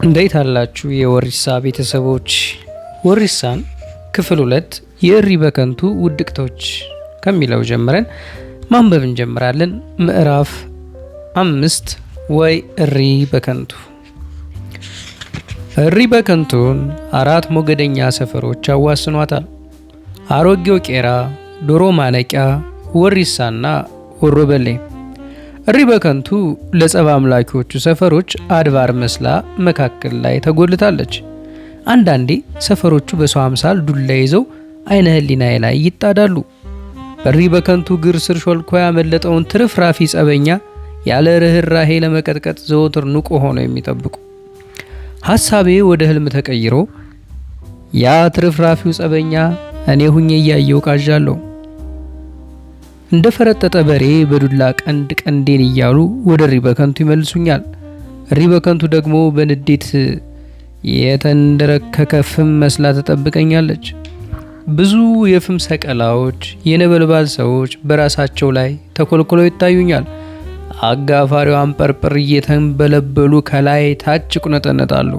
እንዴት አላችሁ የወሪሳ ቤተሰቦች? ወሪሳን ክፍል 2 የእሪ በከንቱ ውድቅቶች ከሚለው ጀምረን ማንበብ እንጀምራለን። ምዕራፍ 5 ወይ እሪ በከንቱ። እሪ በከንቱን 4 ሞገደኛ ሰፈሮች ያዋስኗታል። አሮጌው ቄራ፣ ዶሮ ማነቂያ፣ ወሪሳና ወሮበሌ። እሪ በከንቱ ለጸባ አምላኪዎቹ ሰፈሮች አድባር መስላ መካከል ላይ ተጎልታለች። አንዳንዴ ሰፈሮቹ በሰው አምሳል ዱላ ይዘው አይነ ህሊናዬ ላይ ይጣዳሉ። በእሪ በከንቱ ግር ስር ሾልኮ ያመለጠውን ትርፍራፊ ጸበኛ ያለ ርህራሄ ለመቀጥቀጥ ዘወትር ንቁ ሆነው የሚጠብቁ። ሐሳቤ ወደ ህልም ተቀይሮ ያ ትርፍራፊው ጸበኛ እኔ ሁኜ እያየው ቃዣለሁ። እንደ ፈረጠጠ በሬ በዱላ ቀንድ ቀንዴን እያሉ ወደ እሪ በከንቱ ይመልሱኛል። እሪ በከንቱ ደግሞ በንዴት የተንደረከከ ፍም መስላ ተጠብቀኛለች። ብዙ የፍም ሰቀላዎች፣ የነበልባል ሰዎች በራሳቸው ላይ ተኮልኩለው ይታዩኛል። አጋፋሪው አንጰርጰር እየተንበለበሉ ከላይ ታች ቁነጠነጣሉ።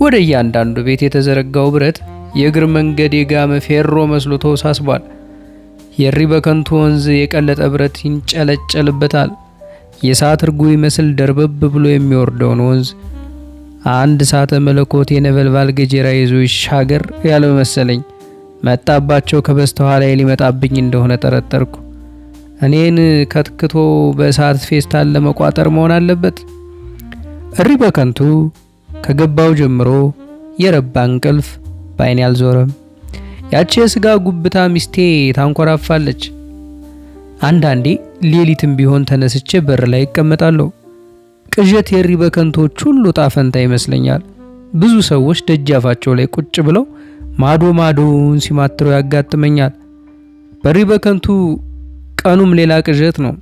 ወደ እያንዳንዱ ቤት የተዘረጋው ብረት የእግር መንገድ የጋመ ፌሮ መስሎ ተወሳስቧል። የእሪ በከንቱ ወንዝ የቀለጠ ብረት ይንጨለጨልበታል። የእሳት እርጉ ይመስል ደርበብ ብሎ የሚወርደውን ወንዝ አንድ እሳተ መለኮት የነበልባል ገጀራ ይዞ ይሻገር ያለው መሰለኝ። መጣባቸው ከበስተኋላ ሊመጣብኝ እንደሆነ ጠረጠርኩ። እኔን ከትክቶ በእሳት ፌስታል ለመቋጠር መሆን አለበት። እሪ በከንቱ ከገባው ጀምሮ የረባ እንቅልፍ በዓይኔ አልዞረም። ያቺ የስጋ ጉብታ ሚስቴ ታንኮራፋለች። አንዳንዴ ሌሊትም ቢሆን ተነስቼ በር ላይ ይቀመጣለሁ። ቅዠት የእሪ በከንቶች ሁሉ ጣፈንታ ይመስለኛል። ብዙ ሰዎች ደጃፋቸው ላይ ቁጭ ብለው ማዶ ማዶውን ሲማትሩ ያጋጥመኛል። በእሪ በከንቱ ቀኑም ሌላ ቅዠት ነው።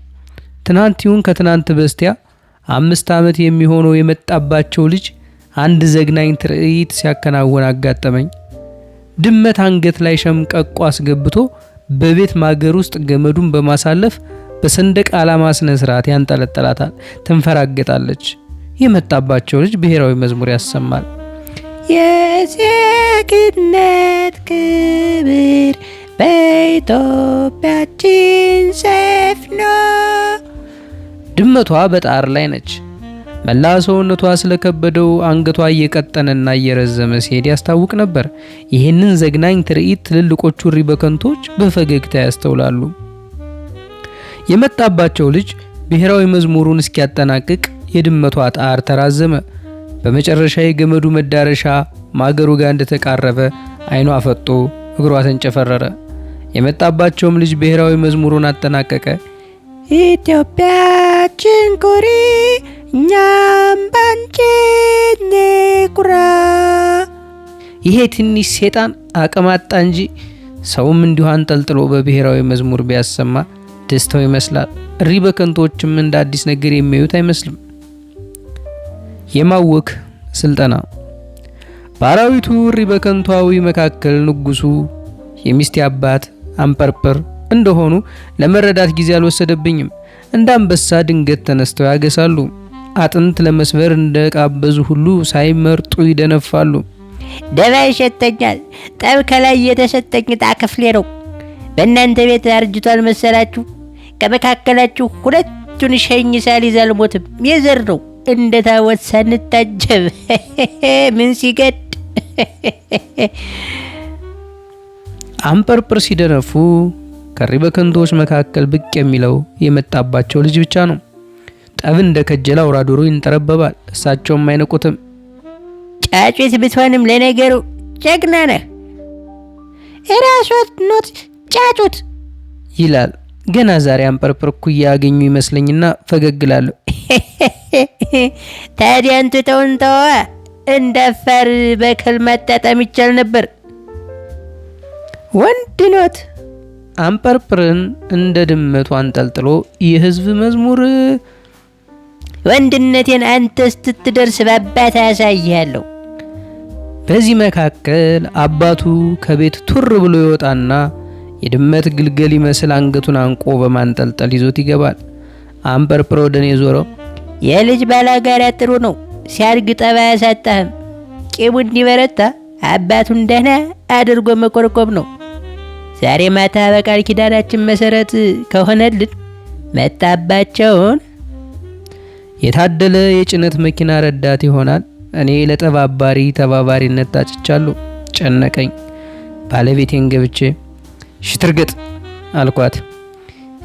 ትናንት ይሁን ከትናንት በስቲያ 5 ዓመት የሚሆነው የመጣባቸው ልጅ አንድ ዘግናኝ ትርኢት ሲያከናውን አጋጠመኝ። ድመት አንገት ላይ ሸምቀቆ አስገብቶ በቤት ማገር ውስጥ ገመዱን በማሳለፍ በሰንደቅ ዓላማ ስነ ስርዓት ያንጠለጠላታል። ትንፈራገጣለች። የመጣባቸው ልጅ ብሔራዊ መዝሙር ያሰማል። የዜግነት ክብር በኢትዮጵያችን ሰፍኖ። ድመቷ በጣር ላይ ነች። መላ ሰውነቷ ስለከበደው አንገቷ እየቀጠነና እየረዘመ ሲሄድ ያስታውቅ ነበር። ይህንን ዘግናኝ ትርኢት ትልልቆቹ እሪ በከንቶች በፈገግታ ያስተውላሉ። የመጣባቸው ልጅ ብሔራዊ መዝሙሩን እስኪያጠናቅቅ የድመቷ ጣር ተራዘመ። በመጨረሻ የገመዱ መዳረሻ ማገሩ ጋር እንደተቃረበ አይኗ ፈጦ እግሯ ተንጨፈረረ። የመጣባቸውም ልጅ ብሔራዊ መዝሙሩን አጠናቀቀ። ኢትዮጵያችን ኩሪ እኛም ባንቺ እንኩራ። ይሄ ትንሽ ሴጣን አቅም አጣ እንጂ ሰውም እንዲሁ አንጠልጥሎ በብሔራዊ መዝሙር ቢያሰማ ደስታው ይመስላል። እሪ በከንቶችም እንደ አዲስ ነገር የሚያዩት አይመስልም። የማወክ ስልጠና። በአራዊቱ እሪ በከንቷዊ መካከል ንጉሱ የሚስቴ አባት አንጰርጰር እንደሆኑ ለመረዳት ጊዜ አልወሰደብኝም። እንደ አንበሳ ድንገት ተነስተው ያገሳሉ። አጥንት ለመስበር እንደቃበዙ ሁሉ ሳይመርጡ ይደነፋሉ። ደባ ይሸተኛል። ጠብ ከላይ የተሰጠኝ ዕጣ ክፍሌ ነው። በእናንተ ቤት አርጅቷል መሰላችሁ? ከመካከላችሁ ሁለቱን ሸኝ ሳልይዝ አልሞትም። የዘር ነው እንደ ታወት ሳንታጀብ ምን ሲገድ። አንጰርጰር ሲደነፉ ከእሪ በከንቶች መካከል ብቅ የሚለው የመጣባቸው ልጅ ብቻ ነው። ጠብ እንደ ከጀላ አውራ ዶሮ ይንጠረበባል። እሳቸውም አይነቁትም። ጫጩት ብትሆንም ለነገሩ ጀግና ነህ። እራሶት ኖት ጫጩት ይላል። ገና ዛሬ አንጰርጰር እኩያ ያገኙ ይመስለኝና ፈገግ እላለሁ። ታዲያ አንተ ተወንተዋ እንዳፋር በከል ማጣጣም ይቻል ነበር። ወንድ ኖት። አንጰርጰርን እንደ ድመቱ አንጠልጥሎ የህዝብ መዝሙር። ወንድነቴን አንተ ስትደርስ በአባት ያሳያለሁ። በዚህ መካከል አባቱ ከቤት ቱር ብሎ ይወጣና የድመት ግልገል ይመስል አንገቱን አንቆ በማንጠልጠል ይዞት ይገባል። አንጰርጰር ወደ እኔ ዞሮ የልጅ ባላጋራ ጥሩ ነው፣ ሲያድግ ጠባይ አያሳጣህም። ቂሙ እንዲበረታ አባቱን ደህና አድርጎ መኮርኮም ነው። ዛሬ ማታ በቃል ኪዳናችን መሰረት ከሆነልን መጣባቸውን የታደለ የጭነት መኪና ረዳት ይሆናል። እኔ ለጠብ አባሪ ተባባሪነት ታጭቻለሁ። ጨነቀኝ። ባለቤቴን ገብቼ ሽትርገጥ አልኳት።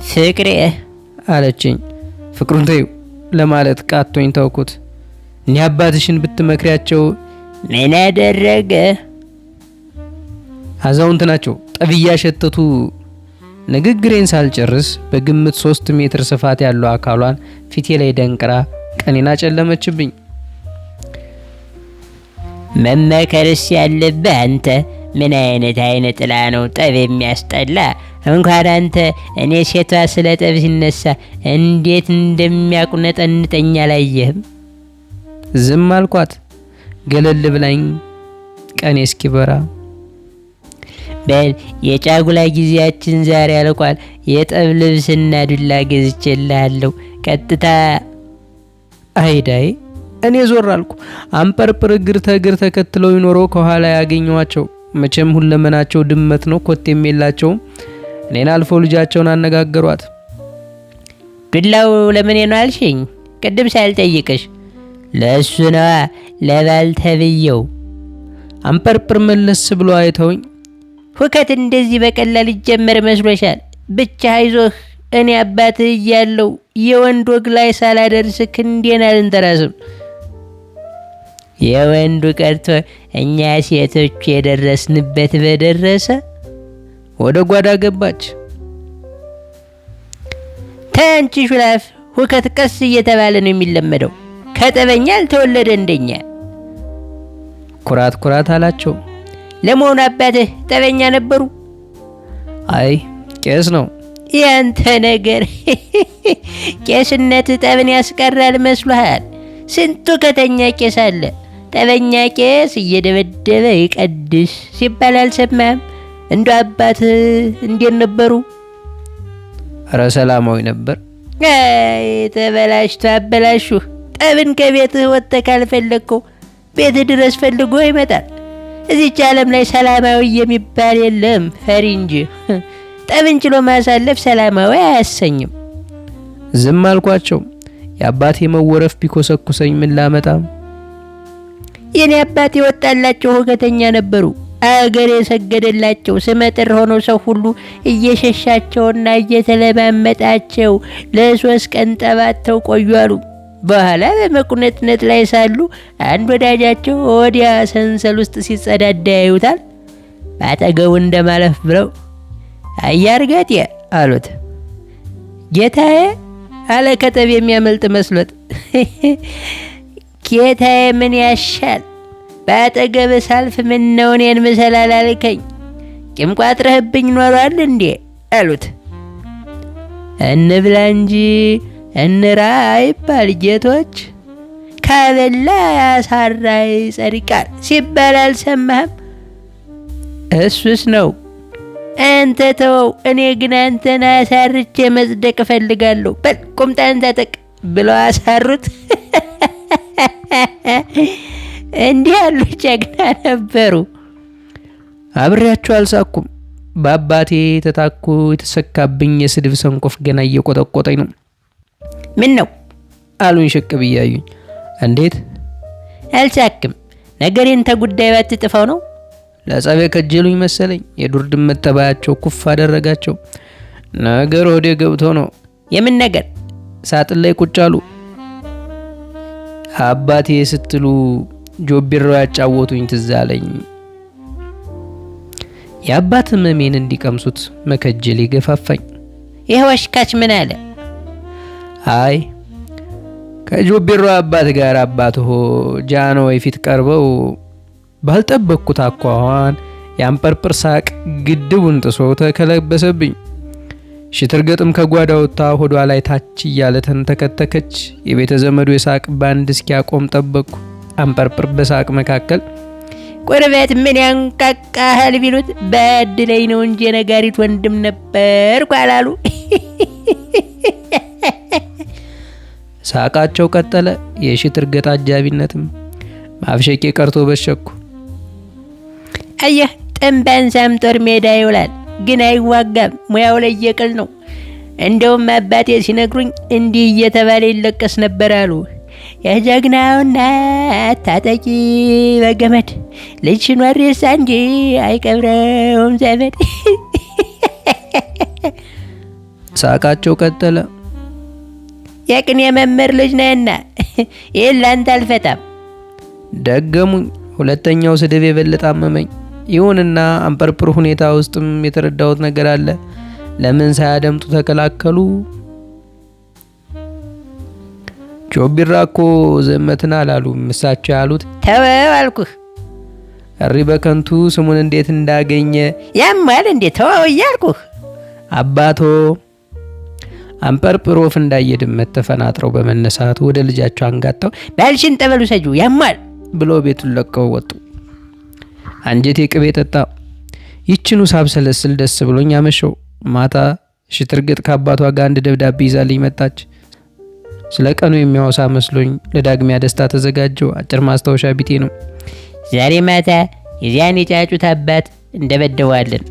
ፍቅሬ አለችኝ። ፍቅሩን ተይው ለማለት ቃቶኝ ተውኩት። እኔ አባትሽን ብትመክሪያቸው ምን አደረገ? አዛውንት ናቸው። ጠብያ ሸተቱ። ንግግሬን ሳልጨርስ በግምት 3 ሜትር ስፋት ያለው አካሏን ፊቴ ላይ ደንቅራ ቀኔና ጨለመችብኝ። መመከርስ ያለብህ አንተ። ምን አይነት አይነ ጥላ ነው ጠብ የሚያስጠላ። እንኳን አንተ እኔ ሴቷ ስለ ጠብ ሲነሳ እንዴት እንደሚያቁነጠንጠኝ አላየህም? ዝም አልኳት። ገለል ብላኝ ቀኔ እስኪበራ በል የጫጉላ ጊዜያችን ዛሬ አልቋል። የጠብ ልብስና ዱላ ገዝቼልሃለሁ። ቀጥታ አይዳይ እኔ ዞር አልኩ። አንፐርፕር እግር ተእግር ተከትለው ይኖረው ከኋላ ያገኘዋቸው። መቼም ሁለመናቸው ድመት ነው፣ ኮቴም የላቸውም። እኔን አልፈው ልጃቸውን አነጋገሯት። ዱላው ለምን ነው አልሽኝ? ቅድም ሳልጠይቅሽ። ለእሱ ነዋ፣ ለባል ተብየው። አንፐርፕር መለስ ብሎ አይተውኝ ሁከት እንደዚህ በቀላል ይጀመር መስሎሻል? ብቻ አይዞህ፣ እኔ አባትህ እያለሁ የወንድ ወግ ላይ ሳላደርስ ክንዴን አልንተራስም። የወንዱ ቀርቶ እኛ ሴቶቹ የደረስንበት በደረሰ። ወደ ጓዳ ገባች። ተንቺ ሹላፍ፣ ሁከት ቀስ እየተባለ ነው የሚለመደው። ከጠበኛ አልተወለደ እንደኛ። ኩራት ኩራት አላቸው። ለመሆኑ አባትህ ጠበኛ ነበሩ? አይ ቄስ ነው። ያንተ ነገር ቄስነት ጠብን ያስቀራል መስሎሃል? ስንቱ ከተኛ ቄስ አለ። ጠበኛ ቄስ እየደበደበ ይቀድስ ሲባል አልሰማህም? እንደ አባትህ እንዴት ነበሩ? ኧረ ሰላማዊ ነበር። አይ ተበላሽቶ አበላሹ። ጠብን ከቤትህ ወጥተህ ካልፈለግከው ቤትህ ድረስ ፈልጎ ይመጣል። እዚች ዓለም ላይ ሰላማዊ የሚባል የለም፣ ፈሪ እንጂ። ጠብን ችሎ ማሳለፍ ሰላማዊ አያሰኝም። ዝም አልኳቸው። የአባቴ መወረፍ ቢኮሰኩሰኝ ምን ላመጣ? የኔ አባቴ ወጣላቸው ሁከተኛ ነበሩ። አገር የሰገደላቸው ስመጥር ሆነው ሰው ሁሉ እየሸሻቸውና እየተለማመጣቸው ለ3 ቀን ጠባተው ቆዩ አሉ። በኋላ በመቁነጥነት ላይ ሳሉ አንድ ወዳጃቸው ወዲያ ሰንሰል ውስጥ ሲጸዳዳ ያዩታል። ባጠገቡ እንደማለፍ ብለው አያርጋት አሉት። ጌታዬ አለ ከጠብ የሚያመልጥ መስሎት። ጌታዬ ምን ያሻል? ባጠገብ ሳልፍ ምን ነው እኔን ምሰል አላልከኝ? ቂም ቋጥረህብኝ ኖሯል እንዴ አሉት። እንብላ እንጂ እንራ አይባል ጌቶች፣ ካበላ ያሳራ ይጸድቃል ሲባል አልሰማህም? እሱስ ነው። አንተ ተወው፣ እኔ ግን አንተን አሳርቼ መጽደቅ እፈልጋለሁ። በል ቁምጣን ታጠቅ ብለው አሳሩት። እንዲህ ያሉ ጀግና ነበሩ። አብሬያቸው አልሳኩም። በአባቴ ተታኩ የተሰካብኝ የስድብ ሰንኮፍ ገና እየቆጠቆጠኝ ነው። ምን ነው አሉኝ ሽቅብ እያዩኝ። እንዴት አልሳክም? ነገሬን ተጉዳይ ባትጥፋው ነው። ለጸቤ ከጀሉኝ መሰለኝ። የዱር ድመት ተባያቸው ኩፍ አደረጋቸው። ነገር ወደ ገብቶ ነው። የምን ነገር? ሳጥን ላይ ቁጭ አሉ። አባቴ ስትሉ ጆቢራው ያጫወቱኝ ትዝ አለኝ። የአባት ህመሜን እንዲቀምሱት መከጀል ይገፋፋኝ። ይሄ ወሽካች ምን አለ? አይ ከጆቢራው አባት ጋር አባት ሆ ጃንሆይ ፊት ቀርበው ባልጠበቅኩት አኳኋን የአንፐርፕር ሳቅ ግድቡን ጥሶ ተከለበሰብኝ። ሽትርገጥም ከጓዳ ወጥታ ሆዷ ላይ ታች እያለ ተንተከተከች። የቤተ ዘመዱ የሳቅ ባንድ እስኪያቆም ጠበቅኩ። አንፐርፕር በሳቅ መካከል ቁርበት ምን ያንቃቃሃል ቢሉት በድለኝ ነው እንጂ የነጋሪት ወንድም ነበርኩ አላሉ። ሳቃቸው ቀጠለ። የሺት እርገጥ አጃቢነትም ማብሸቄ ቀርቶ በሸኩ። አየህ ጥንባንሳም ጦር ሜዳ ይውላል፣ ግን አይዋጋም። ሙያው ላይ የቅል ነው። እንደውም አባቴ ሲነግሩኝ እንዲህ እየተባለ ይለቀስ ነበር አሉ። የጀግናውና ታጠቂ በገመድ ልጅሽን ወሬሳ እንጂ አይቀብረውም ዘመድ። ሳቃቸው ቀጠለ። የቅኔ መምህር ልጅ ነህና ይህን ላንተ አልፈታም። ደገሙኝ። ሁለተኛው ስድብ የበለጠ አመመኝ። ይሁንና አንፐርፕር ሁኔታ ውስጥም የተረዳሁት ነገር አለ። ለምን ሳያደምጡ ተከላከሉ? ጆቢራ እኮ ዘመትን አላሉም። እሳቸው ያሉት ተወው አልኩህ። እሪ በከንቱ ስሙን እንዴት እንዳገኘ ያማል እንዴ? ተወው እያልኩህ። አባቶ አንፐርፕር ወፍ እንዳየድመት ተፈናጥረው በመነሳት ወደ ልጃቸው አንጋጣው ባልሽን ጠበሉ ሰጁ ያማል ብሎ ቤቱን ለቀው ወጡ። አንጀቴ ቅቤ ጠጣ። ይችኑ ሳብሰለስል ደስ ብሎኝ አመሸው። ማታ ሺት እርገጥ ከአባቷ ጋር አንድ ደብዳቤ ይዛልኝ መጣች። ስለ ቀኑ የሚያወሳ መስሎኝ ለዳግሚያ ደስታ ተዘጋጀው። አጭር ማስታወሻ ቢጤ ነው። ዛሬ ማታ የዚያን የጫጩት አባት እንደበደዋለን።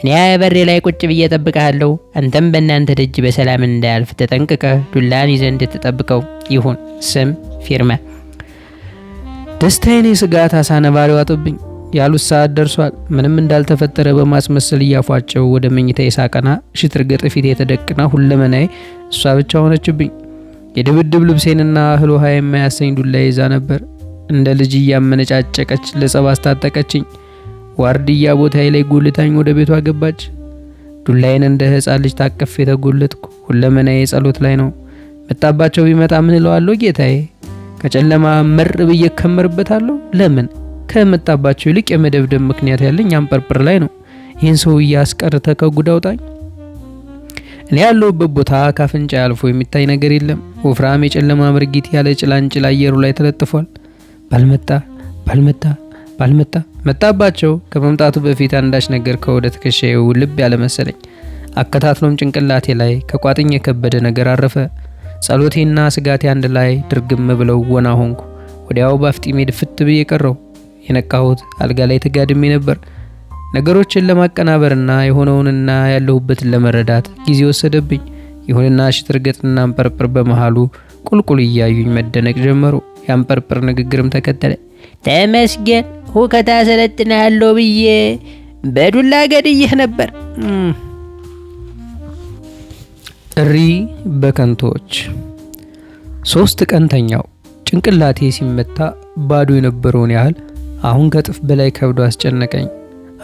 እኔ በሬ ላይ ቁጭ ብዬ እጠብቅሃለሁ። አንተም በእናንተ ደጅ በሰላም እንዳያልፍ ተጠንቅቀህ ዱላን ይዘህ እንድትጠብቀው ይሁን። ስም ፊርማ። ደስታዬን ስጋት አሳነባሪ ዋጥብኝ። ያሉት ሰዓት ደርሷል። ምንም እንዳልተፈጠረ በማስመሰል እያፏቸው ወደ መኝታ ሳቀና ሺት እርገጥ ፊት የተደቅና ሁለመናዬ እሷ ብቻ ሆነችብኝ። የድብድብ ልብሴንና እህል ውሃ የማያሰኝ ዱላ ይዛ ነበር። እንደ ልጅ እያመነጫጨቀች ለጸብ አስታጠቀችኝ። ዋርድያ ቦታዬ ላይ ጎልታኝ ወደ ቤቷ ገባች። ዱላዬን እንደ ሕፃን ልጅ ታቀፍ የተጎለጥኩ። ሁለመናዬ ጸሎት ላይ ነው። መጣባቸው ቢመጣ ምን እለዋለሁ? ጌታዬ ከጨለማ መር ብዬ ከመርበታለሁ። ለምን ከመጣባቸው ይልቅ የመደብደብ ምክንያት ያለኝ አንፐርፕር ላይ ነው። ይህን ሰውዬ አስቀርተህ ከጉድ አውጣኝ። እኔ ያለሁበት ቦታ ካፍንጫ አልፎ የሚታይ ነገር የለም። ወፍራም የጨለማ ምርጊት ያለ ጭላንጭል አየሩ ላይ ተለጥፏል። ባልመጣ መጣባቸው። ከመምጣቱ በፊት አንዳች ነገር ከወደ ትከሻዬው ልብ ያለ መሰለኝ። አከታትሎም ጭንቅላቴ ላይ ከቋጥኝ የከበደ ነገር አረፈ። ጸሎቴና ስጋቴ አንድ ላይ ድርግም ብለው ወና ሆንኩ። ወዲያው ባፍጢሜ ድፍት ብዬ ቀረው። የነቃሁት አልጋ ላይ ተጋድሜ ነበር። ነገሮችን ለማቀናበርና የሆነውንና ያለሁበትን ለመረዳት ጊዜ ወሰደብኝ። ይሁንና ሺት እርገጥና አንፐርፕር በመሃሉ ቁልቁል እያዩኝ መደነቅ ጀመሩ። የአንፐርፕር ንግግርም ተከተለ። ተመስገን ሁከታ ሰለጥናለሁ ብዬ በዱላ ገድዬህ ነበር። እሪ በከንቶች 3 ቀን ተኛው። ጭንቅላቴ ሲመታ ባዶ የነበረውን ያህል አሁን ከጥፍ በላይ ከብዶ አስጨነቀኝ።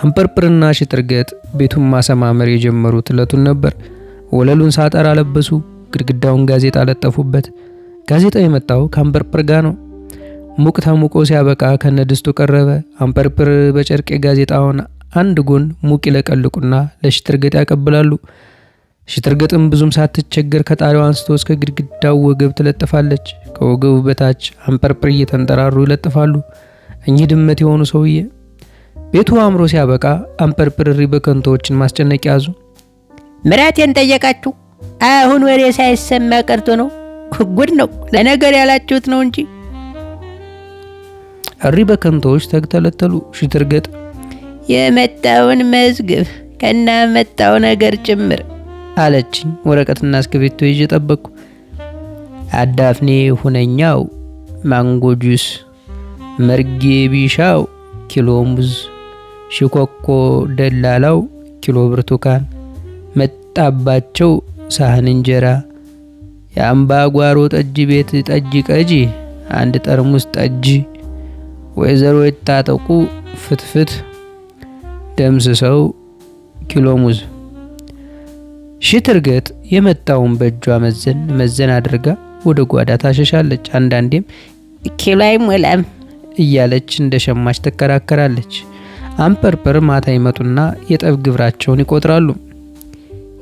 አንፐርፕርና ሺት እርገጥ ቤቱን ማሰማመር የጀመሩት ዕለቱን ነበር። ወለሉን ሳጠር አለበሱ። ግድግዳውን ጋዜጣ ለጠፉበት። ጋዜጣው የመጣው ከአንፐርፕር ጋር ነው። ሙቅ ተሙቆ ሲያበቃ ከነድስቱ ቀረበ። አንፐርፕር በጨርቅ ጋዜጣውን አንድ ጎን ሙቅ ይለቀልቁና ለሺት እርገጥ ያቀብላሉ። ሺት እርገጥም ብዙም ሳትቸገር ከጣሪያው አንስቶ እስከ ግድግዳው ወገብ ትለጥፋለች። ከወገቡ በታች አንፐርፕር እየተንጠራሩ ይለጥፋሉ። እኚህ ድመት የሆኑ ሰውዬ ቤቱ አምሮ ሲያበቃ አንፐርፕር እሪ በከንቶዎችን ማስጨነቅ ያዙ። ምራቴን ጠየቃችሁ? አሁን ወሬ ሳይሰማ ቀርቶ ነው። ጉድ ነው። ለነገር ያላችሁት ነው እንጂ። እሪ በከንቶዎች ተግተለተሉ። ሺት እርገጥ የመጣውን መዝግብ ከና መጣው ነገር ጭምር አለችኝ። ወረቀትና እስክሪብቶ ይዤ ጠበቅኩ። አዳፍኔ ሁነኛው ማንጎ ጁስ፣ መርጌ ቢሻው ኪሎ ሙዝ፣ ሽኮኮ ደላላው ኪሎ ብርቱካን፣ መጣባቸው ሳህን እንጀራ፣ የአምባ ጓሮ ጠጅ ቤት ጠጅ ቀጂ 1 ጠርሙስ ጠጅ፣ ወይዘሮ የታጠቁ ፍትፍት፣ ደምስሰው ኪሎ ሙዝ። ሺት እርገጥ የመጣውን በእጇ መዘን አድርጋ ወደ ጓዳ ታሸሻለች። አንዳንዴም ኪሎ አይሞላም እያለች እንደ ሸማች ትከራከራለች። አንፐርፕር ማታ ይመጡና የጠብ ግብራቸውን ይቆጥራሉ።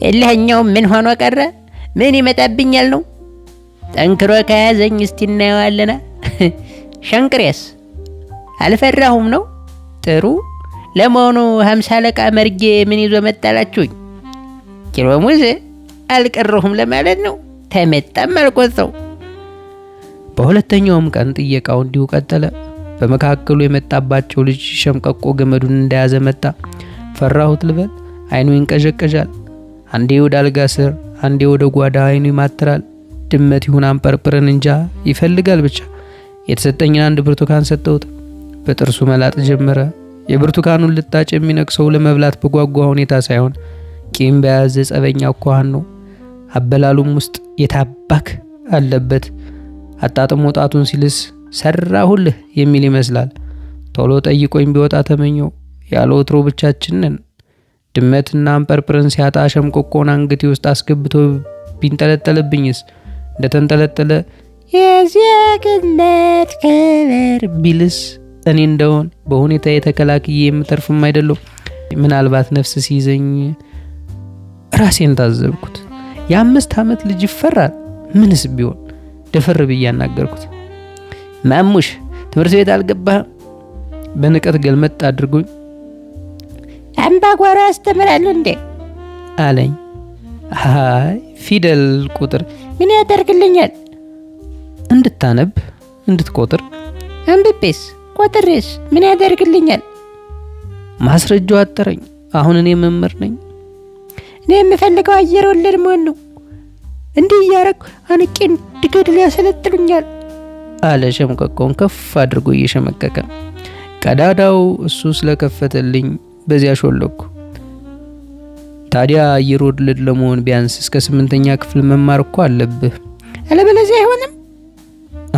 እልህኛው ምን ሆኖ ቀረ? ምን ይመጣብኛል ነው? ጠንክሮ ከያዘኝ እስቲ እናየዋለና። ሸንቅሬስ አልፈራሁም ነው? ጥሩ። ለመሆኑ 50 አለቃ መርጌ ምን ይዞ መጣላችሁኝ? ኪሎ ሙዝ አልቀረሁም ለማለት ነው። ተመጣም አልቆጠው በሁለተኛውም ቀን ጥየቃው እንዲሁ ቀጠለ። በመካከሉ የመጣባቸው ልጅ ሸምቀቆ ገመዱን እንደያዘ መጣ። ፈራሁት ልበል። አይኑ ይንቀዠቀዣል። አንዴ ወደ አልጋ ስር፣ አንዴ ወደ ጓዳ አይኑ ይማትራል። ድመት ይሁን አንፐርፕርን እንጃ ይፈልጋል። ብቻ የተሰጠኝን አንድ ብርቱካን ሰጠሁት። በጥርሱ መላጥ ጀመረ። የብርቱካኑን ልጣጭ የሚነቅሰው ለመብላት በጓጓ ሁኔታ ሳይሆን ቂም በያዘ ጸበኛ አኳኋን ነው። አበላሉም ውስጥ የታባክ አለበት። አጣጥሞ ጣቱን ሲልስ ሰራሁልህ የሚል ይመስላል። ቶሎ ጠይቆኝ ቢወጣ ተመኘው። ያለ ወትሮ ብቻችን ነን። ድመትና አንፐርፕርን ሲያጣ ሸምቆቆን አንገቴ ውስጥ አስገብቶ ቢንጠለጠልብኝስ? እንደተንጠለጠለ የዜግነት ክብር ቢልስ? እኔ እንደሆን በሁኔታ የተከላክዬ የምተርፍም አይደለም። ምናልባት ነፍስ ሲይዘኝ ራሴን ታዘብኩት። የ5 ዓመት ልጅ ይፈራል። ምንስ ቢሆን ደፈር ብዬ ያናገርኩት። ማሙሽ ትምህርት ቤት አልገባህም? በንቀት ገልመጥ አድርጎኝ አምባጓሮ ያስተምራሉ እንዴ አለኝ። አይ ፊደል ቁጥር ምን ያደርግልኛል? እንድታነብ እንድትቆጥር። አንብቤስ ቆጥሬስ ምን ያደርግልኛል? ማስረጃው አጠረኝ። አሁን እኔ መምህር ነኝ። እኔ የምፈልገው አየር ወለድ መሆን ነው። እንዲህ እያረኩ አንቄ እንድገድል ያሰለጥሉኛል አለ ሸምቀቆን ከፍ አድርጎ እየሸመቀቀ። ቀዳዳው እሱ ስለከፈተልኝ በዚያ ሾለኩ። ታዲያ አየር ወለድ ለመሆን ቢያንስ እስከ 8ኛ ክፍል መማር እኮ አለብህ። አለበለዚያ አይሆንም።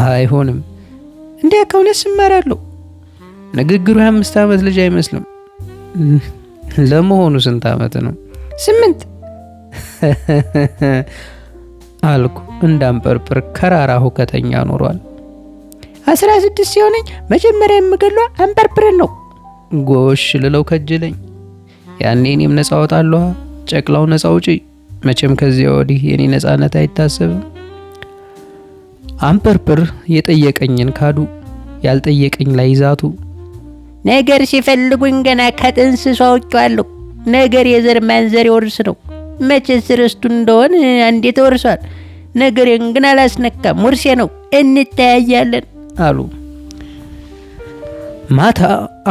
አይሆንም። እንዴ ከሆነስ እማራለሁ። ንግግሩ የ5 ዓመት ልጅ አይመስልም። ለመሆኑ ስንት ዓመት ነው? 8 አልኩ። እንዳንፐርፕር ከራራ ሁከተኛ ኖሯል። 16 ሲሆነኝ መጀመሪያ የምገድለው አንፐርፕርን ነው። ጎሽ ልለው ከጀለኝ። ያኔ እኔም ነፃ ወጣለሁ። ጨቅላው ነፃ ውጪ። መቼም ከዚያ ወዲህ የኔ ነፃነት አይታሰብም። አንፐርፕር የጠየቀኝን ካዱ፣ ያልጠየቀኝ ላይ ይዛቱ። ነገር ሲፈልጉኝ ገና ከጥንስሱ አውቄዋለሁ። ነገር የዘር ማንዘር ወርስ ነው። መቼስ ርስቱ እንደሆን አንዴ ተወርሷል። ነገሬን ግን አላስነካም። ውርሴ ነው። እንተያያለን አሉ። ማታ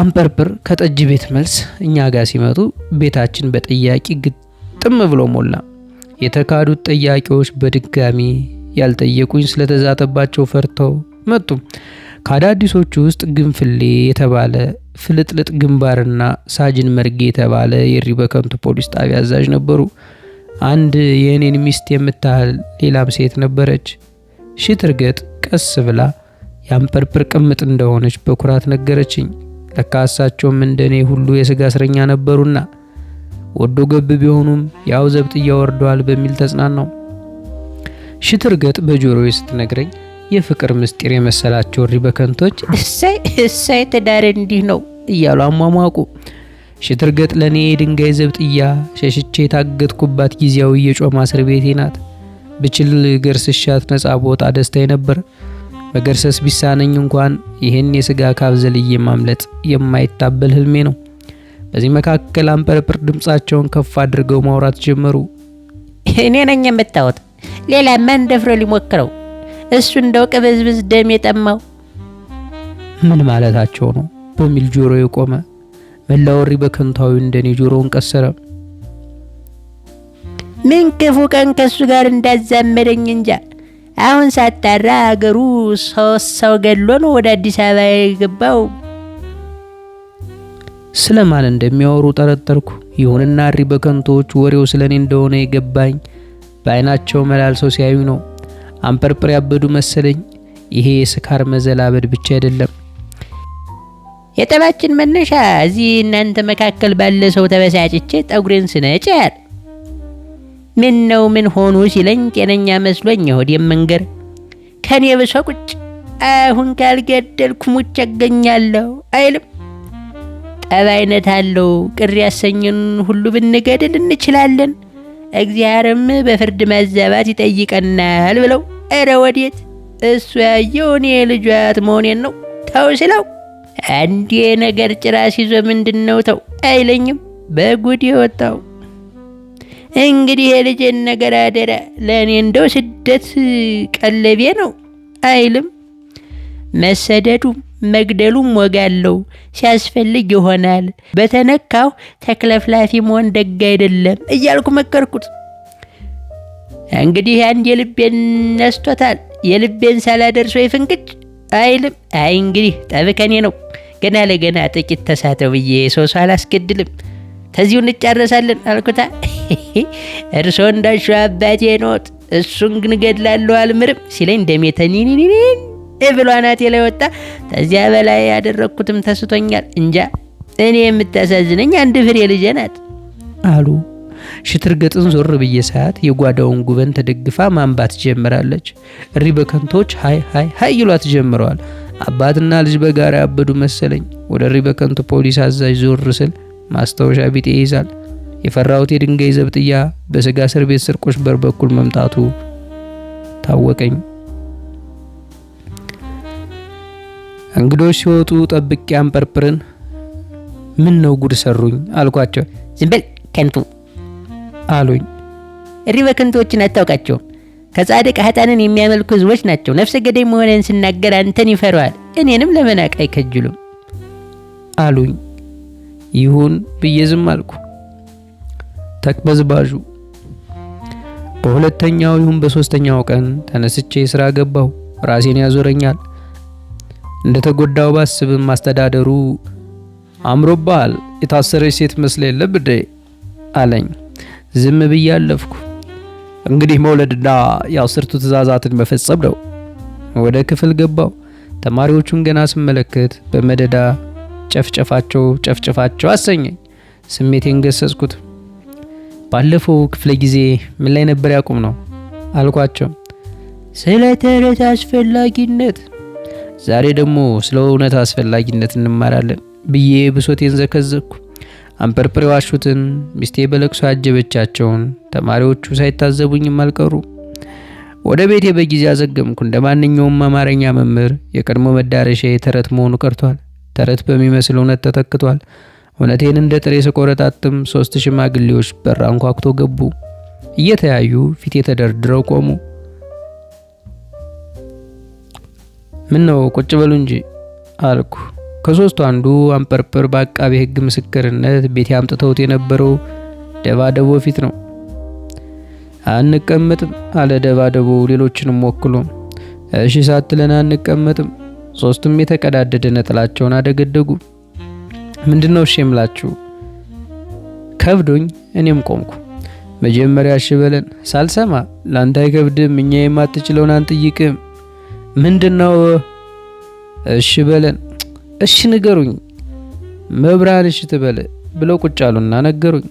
አንፐርፕር ከጠጅ ቤት መልስ እኛ ጋር ሲመጡ ቤታችን በጥያቄ ግጥም ብሎ ሞላ። የተካዱት ጥያቄዎች በድጋሚ ያልጠየቁኝ ስለተዛተባቸው ፈርተው መጡ። ከአዳዲሶቹ ውስጥ ግንፍሌ የተባለ ፍልጥልጥ ግንባርና ሳጅን መርጌ የተባለ የሪ በከንቱ ፖሊስ ጣቢያ አዛዥ ነበሩ። አንድ የእኔን ሚስት የምታህል ሌላም ሴት ነበረች። ሽትርገጥ ቀስ ብላ የአንፐርፕር ቅምጥ እንደሆነች በኩራት ነገረችኝ። ለካሳቸውም እንደኔ ሁሉ የስጋ እስረኛ ነበሩና ወዶ ገብ ቢሆኑም ያው ዘብጥያ ወርደዋል በሚል ተጽናናው። ሽትርገጥ በጆሮዬ ስትነግረኝ የፍቅር ምስጢር የመሰላቸው እሪ በከንቶች እሰይ ትዳር እንዲህ ነው እያሉ አሟሟቁ። ሽትርገጥ ለኔ የድንጋይ ዘብጥያ ሸሽቼ የታገትኩባት ጊዜያዊ የጮማ እስር ቤቴ ናት። ብችል ገርስሻት ነፃ ቦታ ደስታዬ ነበር። መገርሰስ ቢሳነኝ እንኳን ይህን የስጋ ካብዘልዬ ማምለጥ የማይታበል ህልሜ ነው። በዚህ መካከል አንፐርፕር ድምጻቸውን ከፍ አድርገው ማውራት ጀመሩ። እኔ ነኝ የምታወጥ፣ ሌላ ማን ደፍሮ ሊሞክረው? እሱ እንደው ቅብዝብዝ ደም የጠማው። ምን ማለታቸው ነው በሚል ጆሮ የቆመ መላው እሪ በከንታዊ እንደኔ ጆሮውን ቀሰረ። ምን ክፉ ቀን ከሱ ጋር እንዳዛመደኝ እንጃ። አሁን ሳጣራ አገሩ 3 ሰው ገድሎ ነው ወደ አዲስ አበባ የገባው። ስለማን እንደሚያወሩ ጠረጠርኩ። ይሁንና እሪ በከንቶች ወሬው ስለኔ እንደሆነ የገባኝ በአይናቸው መላልሰው ሲያዩ ነው። አንፐርፕር ያበዱ መሰለኝ። ይሄ የስካር መዘላበድ ብቻ አይደለም። የጠባችን መነሻ እዚህ እናንተ መካከል ባለ ሰው ተበሳጭቼ ጠጉሬን ስነጭ ያል ምን ነው ምን ሆኑ ሲለኝ ጤነኛ መስሎኝ ሆዴም መንገር ከኔ ብሶ ቁጭ አሁን ካልገደልኩ ሙች ያገኛለሁ አይልም። ጠባይነት አለው። ቅር ያሰኘን ሁሉ ብንገድል እንችላለን፣ እግዚአብሔርም በፍርድ ማዛባት ይጠይቀናል ብለው ኧረ ወዴት እሱ ያየው እኔ ልጁ አያት መሆኔን ነው ተው ስለው አንዴ ነገር ጭራሽ ይዞ ምንድነው ተው አይለኝም። በጉድ የወጣው እንግዲህ የልጄን ነገር አደራ ለእኔ እንደው ስደት ቀለቤ ነው አይልም። መሰደዱም መግደሉም ወግ አለው። ሲያስፈልግ ይሆናል። በተነካው ተክለፍላፊ መሆን ደግ አይደለም እያልኩ መከርኩት። እንግዲህ አንድ የልቤን ነስቶታል። የልቤን ሳላደርሶ ይፍንክች አይልም። አይ እንግዲህ ጠብ ከኔ ነው። ገና ለገና ጥቂት ተሳተው ብዬ ሰው አላስገድልም። ተዚሁ እንጫረሳለን አልኩታ። እርስዎ እንዳሹ አባቴ ኖት፣ እሱን ግን ገድላለሁ አልምርም ሲለኝ ደሜ ተኒኒኒን ብሎ አናቴ ላይ ወጣ። ከዚያ በላይ ያደረግኩትም ተስቶኛል። እንጃ እኔ የምታሳዝነኝ አንድ ፍሬ ልጄ ናት አሉ። ሽትርገጥን ዞር ብዬ ሳያት የጓዳውን ጉበን ተደግፋ ማንባት ጀምራለች። እሪ በከንቶች ሃይ ሃይ ሃይ ይሏት ጀምረዋል። አባትና ልጅ በጋራ ያበዱ መሰለኝ። ወደ እሪ በከንቱ ፖሊስ አዛዥ ዞር ስል ማስታወሻ ቢጤ ይይዛል። የፈራሁት የድንጋይ ዘብጥያ በስጋ እስር ቤት ስርቆሽ በር በኩል መምጣቱ ታወቀኝ። እንግዶች ሲወጡ ጠብቄ አንፐርፕርን ምን ነው ጉድ ሰሩኝ አልኳቸው። ዝም በል ከንቱ አሉኝ። እሪ በከንቶችን አታውቃቸውም። ከጻድቅ ኃጥአንን የሚያመልኩ ህዝቦች ናቸው። ነፍሰ ገዳይ መሆንን ስናገር አንተን ይፈራዋል፣ እኔንም ለመናቅ አይከጅሉም አሉኝ። ይሁን ብዬ ዝም አልኩ። ተቅበዝባዡ በሁለተኛው ይሁን በሶስተኛው ቀን ተነስቼ ስራ ገባሁ። ራሴን ያዞረኛል። እንደተጎዳው ባስብም አስተዳደሩ አምሮባል የታሰረች ሴት መስለ የለብደ አለኝ። ዝም ብዬ አለፍኩ። እንግዲህ መውለድና የአስርቱ ትእዛዛትን መፈጸም ነው። ወደ ክፍል ገባው። ተማሪዎቹን ገና ስመለከት በመደዳ ጨፍጨፋቸው አሰኘኝ። ስሜቴን ገሰጽኩት። ባለፈው ክፍለ ጊዜ ምን ላይ ነበር ያቁም ነው አልኳቸው። ስለ ተረት አስፈላጊነት። ዛሬ ደግሞ ስለ እውነት አስፈላጊነት እንማራለን ብዬ ብሶቴን ዘከዘኩ። አንፐርፕሬ ዋሹትን ሚስቴ በለቅሶ ያጀበቻቸውን ተማሪዎቹ ሳይታዘቡኝም አልቀሩ። ወደ ቤቴ በጊዜ አዘገምኩ። እንደማንኛውም አማርኛ መምህር የቀድሞ መዳረሻ ተረት መሆኑ ቀርቷል። ተረት በሚመስል እውነት ተተክቷል። እውነቴን እንደ ጥሬ ስቆረጣጥም 3 ሽማግሌዎች በር አንኳኩቶ ገቡ። እየተያዩ ፊቴ ተደርድረው ቆሙ። ምን ነው ቁጭ በሉ እንጂ አልኩ። ከሶስቱ አንዱ አንፐርፕር በአቃቤ ሕግ ምስክርነት ቤት ያምጥተውት የነበረው ደባደቦ ፊት ነው። አንቀመጥም አለ ደባደቦ ሌሎችንም ወክሎ። እሺ ሳትለን አንቀመጥም። ሶስቱም የተቀዳደደ ነጥላቸውን አደገደጉ። ምንድነው እሺ የምላችሁ? ከብዶኝ እኔም ቆምኩ። መጀመሪያ እሺ በለን። ሳልሰማ ላንተ አይከብድም፣ እኛ የማትችለውን አንጠይቅም። ምንድነው? እሺ በለን። እሺ ንገሩኝ። መብራን እሺ ትበለ ብለው ቁጭ አሉና ነገሩኝ።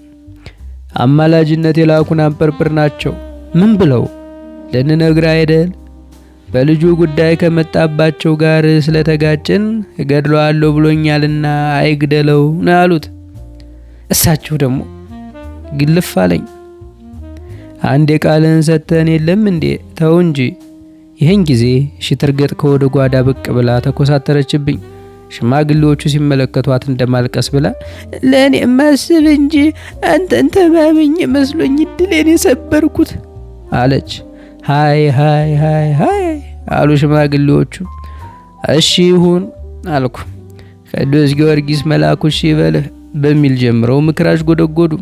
አማላጅነት የላኩን አንፐርፕር ናቸው። ምን ብለው? ልንነግር አይደል? በልጁ ጉዳይ ከመጣባቸው ጋር ስለተጋጨን እገድለዋለሁ ብሎኛልና አይግደለው ነው ያሉት። እሳቸው ደግሞ ግልፍ አለኝ። አንድ የቃልን ሰተን የለም እንዴ? ተው እንጂ። ይህን ጊዜ ሽትርገጥ ከወደ ጓዳ ብቅ ብላ ተኮሳተረችብኝ። ሽማግሌዎቹ ሲመለከቷት እንደማልቀስ ብላ ለእኔ ማስብ እንጂ አንተን ተማምኜ መስሎኝ እድሌን የሰበርኩት አለች። ሃይ ሃይ ሃይ ሃይ አሉ ሽማግሌዎቹ። እሺ ይሁን አልኩ። ቅዱስ ጊዮርጊስ መልአኩ እሺ ይበልህ በሚል ጀምረው ምክራሽ ጎደጎዱ።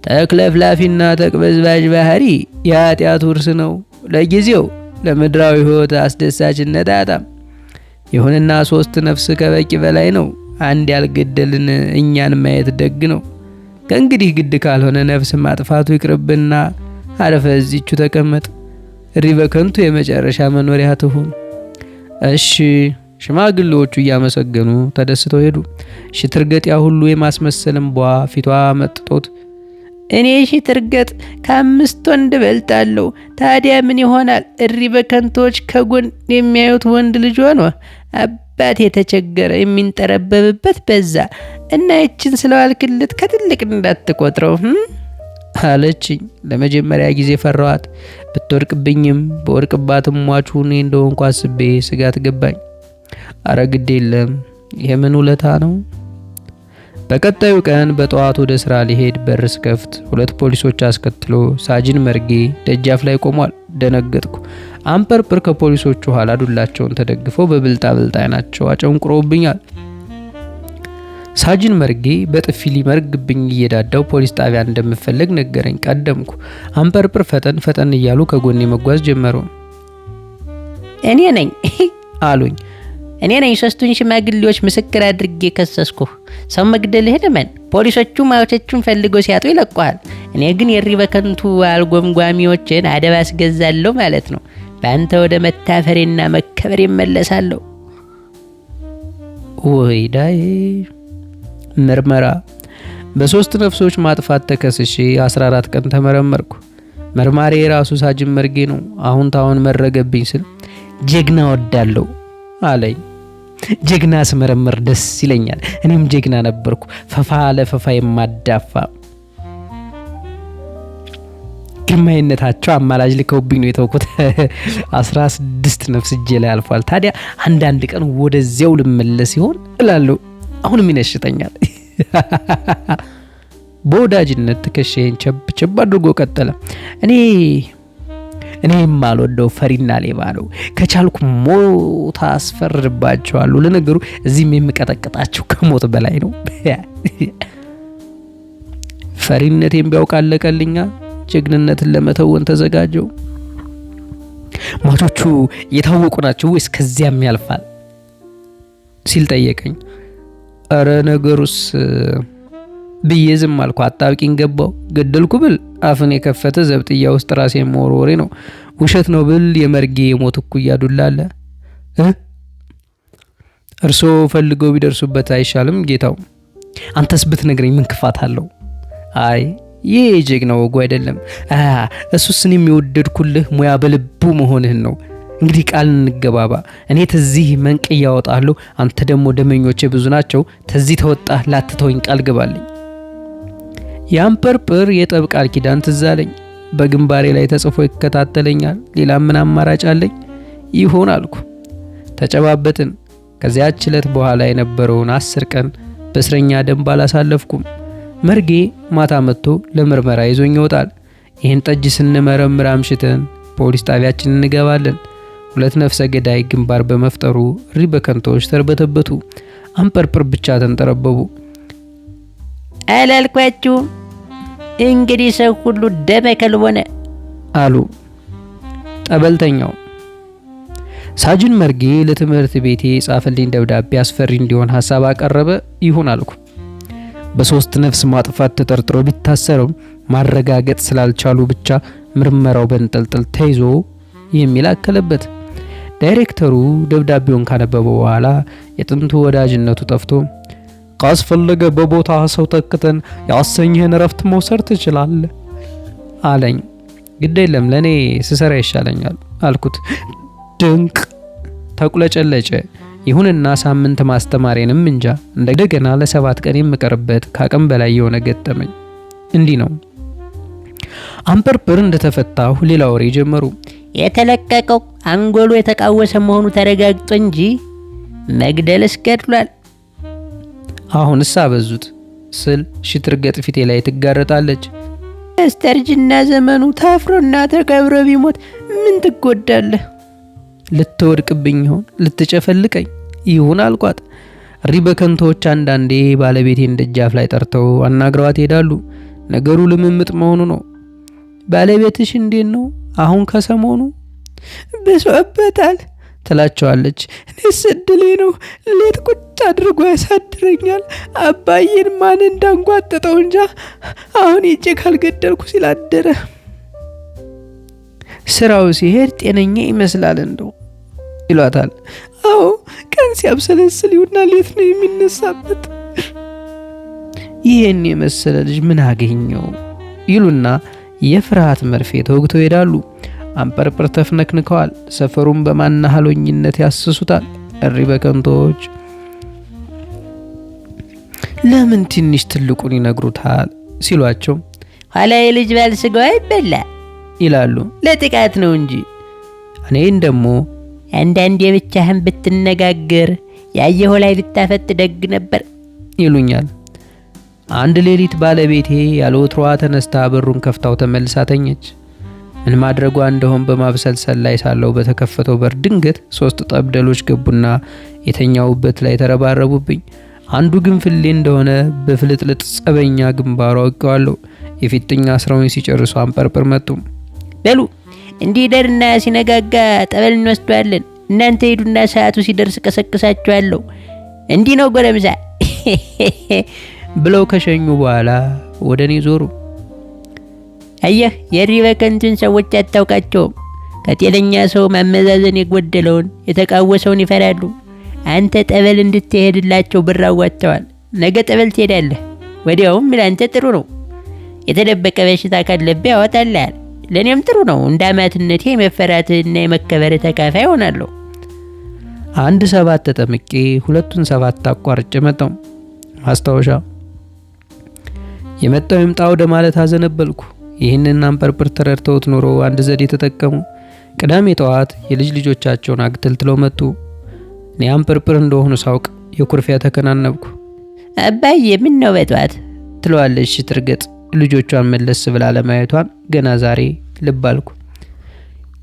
ተክለፍላፊና ተቅበዝባዥ ባህሪ የኃጢአት ውርስ ነው። ለጊዜው ለምድራዊ ሕይወት አስደሳችነት አጣም። ይሁንና 3 ነፍስ ከበቂ በላይ ነው። አንድ ያልገደልን እኛን ማየት ደግ ነው። ከእንግዲህ ግድ ካልሆነ ነፍስ ማጥፋቱ ይቅርብና አረፈ እዚቹ ተቀመጥ። እሪ በከንቱ የመጨረሻ መኖሪያ ትሁን። እሺ። ሽማግሌዎቹ እያመሰገኑ ተደስተው ሄዱ። ሽትርገጥ ያ ሁሉ የማስመሰልም ፊቷ መጥጦት እኔ ሽትርገጥ ከ5 ወንድ በልጣለሁ። ታዲያ ምን ይሆናል? እሪ በከንቶች ከጎን የሚያዩት ወንድ ልጅ ሆኖ አባት የተቸገረ የሚንጠረበብበት በዛ እና ይችን ስለዋልክልት ከትልቅ እንዳትቆጥረው አለችኝ። ለመጀመሪያ ጊዜ ፈራኋት። ብትወርቅብኝም በወርቅባትም ሟቹ እኔ እንደሆንኩ አስቤ ስጋት ገባኝ። አረ ግድ የለም፣ የምን ውለታ ነው? በቀጣዩ ቀን በጠዋት ወደ ስራ ሊሄድ በር ስከፍት 2 ፖሊሶች አስከትሎ ሳጅን መርጌ ደጃፍ ላይ ቆሟል። ደነገጥኩ። አንፐርፕር ከፖሊሶቹ ኋላ ዱላቸውን ተደግፈው በብልጣ አይናቸው አጨንቁረውብኛል። ሳጅን መርጌ በጥፊ ሊመርግብኝ እየዳዳው ፖሊስ ጣቢያ እንደምፈልግ ነገረኝ። ቀደምኩ። አንፐርፕር ፈጠን እያሉ ከጎኔ መጓዝ ጀመሩ። እኔ ነኝ አሉኝ። እኔ ነኝ 3ቱን ሽማግሌዎች ምስክር አድርጌ ከሰስኩ። ሰው መግደልህን እመን። ፖሊሶቹ ማውቸቹን ፈልገው ሲያጡ ይለቁሃል። እኔ ግን የሪ በከንቱ አልጎምጓሚዎችን አደብ አስገዛለሁ ማለት ነው። በአንተ ወደ መታፈሬና መከበር ይመለሳለሁ። ወይዳይ ምርመራ። በ3 ነፍሶች ማጥፋት ተከስሼ 14 ቀን ተመረመርኩ። መርማሪ የራሱ ሳጅን መርጌ ነው። አሁን ታውን መረገብኝ ስል ጀግና ወዳለው አለኝ። ጀግና ስመረመር ደስ ይለኛል። እኔም ጀግና ነበርኩ። ፈፋ ለፈፋ የማዳፋ ግርማዊነታቸው አማላጅ ልከውብኝ ነው የተውኩት። 16 ነፍስ እጄ ላይ አልፏል። ታዲያ አንዳንድ ቀን ወደዚያው ልመለስ ይሆን እላለሁ። አሁንም ይነሽጠኛል። በወዳጅነት ትከሻዬን ቸብ አድርጎ ቀጠለ። እኔ የማልወደው ፈሪና ሌባ ነው። ከቻልኩ ሞት አስፈርድባቸዋለሁ። ለነገሩ እዚህም የምቀጠቅጣቸው ከሞት በላይ ነው። ፈሪነቴን ቢያውቅ አለቀልኛ። ጀግንነትን ለመተወን ተዘጋጀው። ሟቾቹ የታወቁ ናቸው ወይስ ከዚያም ያልፋል ሲል ጠየቀኝ። አረ ነገሩስ ብዬ ዝም አልኩ። አጣብቂኝ ገባው። ገደልኩ ብል አፍን የከፈተ ዘብጥያ ውስጥ ራሴን መወርወሬ ነው። ውሸት ነው ብል የመርጌ የሞት እኩያ ዱላ አለ። እርሶ ፈልገው ቢደርሱበት አይሻልም ጌታው? አንተስ ብትነግረኝ ምን ክፋት አለው? አይ ይህ ጀግና ወጉ አይደለም። እሱስ እኔም የወደድኩልህ ሙያ በልቡ መሆንህን ነው። እንግዲህ ቃል እንገባባ። እኔ ተዚህ መንቅያ ያወጣለሁ፣ አንተ ደግሞ ደመኞቼ ብዙ ናቸው። ተዚህ ተወጣህ ላትተወኝ ቃል ገባልኝ። የአንፐርፕር የጠብ ቃል ኪዳን ትዝ አለኝ። በግንባሬ ላይ ተጽፎ ይከታተለኛል። ሌላ ምን አማራጭ አለኝ? ይሆን አልኩ። ተጨባበጥን። ከዚያች ዕለት በኋላ የነበረውን 10 ቀን በእስረኛ ደንብ አላሳለፍኩም። መርጌ ማታ መጥቶ ለምርመራ ይዞኝ ይወጣል። ይህን ጠጅ ስንመረምር አምሽተን ፖሊስ ጣቢያችን እንገባለን። 2 ነፍሰ ገዳይ ግንባር በመፍጠሩ እሪ በከንቶች ተርበተበቱ። አንፐርፕር ብቻ ተንጠረበቡ። አላልኳችሁ እንግዲህ ሰው ሁሉ ደመ ከልብ ሆነ አሉ ጠበልተኛው። ሳጅን መርጌ ለትምህርት ቤቴ ጻፈልኝ ደብዳቤ አስፈሪ እንዲሆን ሐሳብ አቀረበ። ይሁን አልኩ። በ3 ነፍስ ማጥፋት ተጠርጥሮ ቢታሰርም ማረጋገጥ ስላልቻሉ ብቻ ምርመራው በእንጠልጥል ተይዞ የሚል አከለበት። ዳይሬክተሩ ደብዳቤውን ካነበበው በኋላ የጥንቱ ወዳጅነቱ ጠፍቶ ካስፈለገ በቦታ ሰው ተክተን ያሰኝህን እረፍት መውሰድ ትችላለህ አለኝ። ግድ የለም ለኔ ስሰራ ይሻለኛል አልኩት። ድንቅ ተቁለጨለጨ። ይሁንና ሳምንት ማስተማሪንም እንጃ። እንደገና ለ7 ቀን የምቀርበት ካቅም በላይ የሆነ ገጠመኝ እንዲህ ነው። አንፐርፕር እንደተፈታሁ ሌላ ወሬ ጀመሩ። የተለቀቀው አንጎሉ የተቃወሰ መሆኑ ተረጋግጦ እንጂ መግደልስ ገድሏል። አሁንስ አበዙት ስል ሽትርገጥ ፊቴ ላይ ትጋረጣለች። በስተርጅና ዘመኑ ታፍሮና ተከብሮ ቢሞት ምን ትጎዳለህ? ልትወድቅብኝ ይሆን? ልትጨፈልቀኝ ይሁን አልኳት። እሪ በከንቶች አንዳንዴ ባለቤቴን ደጃፍ ላይ ጠርተው አናግረዋት ይሄዳሉ። ነገሩ ልምምጥ መሆኑ ነው። ባለቤትሽ እንዴት ነው አሁን ከሰሞኑ? ብሶበታል ትላቸዋለች። እኔስ እድሌ ነው። ሌት ቁጭ አድርጎ ያሳድረኛል። አባዬን ማን እንዳንጓጠጠው እንጃ። አሁን ሄጄ ካልገደልኩ ሲላደረ ስራው ሲሄድ ጤነኛ ይመስላል እንደው ይሏታል። አዎ ቀን ሲያብሰለስል ይውና ሌት ነው የሚነሳበት። ይህን የመሰለ ልጅ ምን አገኘው ይሉና የፍርሃት መርፌ ተወግተው ይሄዳሉ። አንፐርፕር ተፍነክንከዋል። ሰፈሩን በማናሃሎኝነት ያስሱታል። እሪ በከንቶች ለምን ትንሽ ትልቁን ይነግሩታል ሲሏቸው ኋላ የልጅ ባል ስጋው አይበላ ይላሉ። ለጥቃት ነው እንጂ። እኔን ደግሞ አንዳንዴ ብቻህን ብትነጋገር ያየኸው ላይ ብታፈጥ ደግ ነበር ይሉኛል። አንድ ሌሊት ባለቤቴ ያለ ወትሮዋ ተነስታ በሩን ከፍታው ተመልሳ ተኘች። ምን ማድረጓ እንደሆን በማብሰልሰል ላይ ሳለው በተከፈተው በር ድንገት 3 ጠብደሎች ገቡና የተኛውበት ላይ ተረባረቡብኝ። አንዱ ግንፍሌ እንደሆነ በፍልጥልጥ ጸበኛ ግንባሩ አውቀዋለሁ። የፊጥኛ ስራውን ሲጨርሱ አንፐርፐር መጡ። በሉ እንዲህ ደርና ሲነጋጋ ጠበል እንወስደዋለን። እናንተ ሄዱና ሰዓቱ ሲደርስ ቀሰቅሳችኋለሁ። እንዲህ ነው ጎረምሳ ብለው ከሸኙ በኋላ ወደ እኔ ዞሩ። አየህ የሪበከንቱን ሰዎች አታውቃቸውም። ከጤነኛ ሰው ማመዛዘን የጎደለውን የተቃወሰውን ይፈራሉ። አንተ ጠበል እንድትሄድላቸው ብር አዋጥተዋል። ነገ ጠበል ትሄዳለህ። ወዲያውም ለአንተ ጥሩ ነው። የተደበቀ በሽታ ካለብህ ያወጣልሃል። ለእኔም ጥሩ ነው። እንደ አማትነቴ የመፈራትህና የመከበር ተካፋይ ሆናለሁ። 1 7 ተጠምቄ 2ቱን 7 አቋርጬ መጣሁ። ማስታወሻ የመጣው ይምጣ ወደ ማለት አዘነበልኩ። ይህንን አንፐርፐር ተረድተውት ኖሮ አንድ ዘዴ ተጠቀሙ። ቅዳሜ ጠዋት የልጅ ልጆቻቸውን አግተልትለው መጡ። እኔ አንፐርፐር እንደሆኑ ሳውቅ የኩርፊያ ተከናነብኩ። አባዬ ምን ነው በጠዋት ትለዋለች ስትርገጥ ልጆቿን መለስ ብላ ለማየቷን ገና ዛሬ ልብ አልኩ።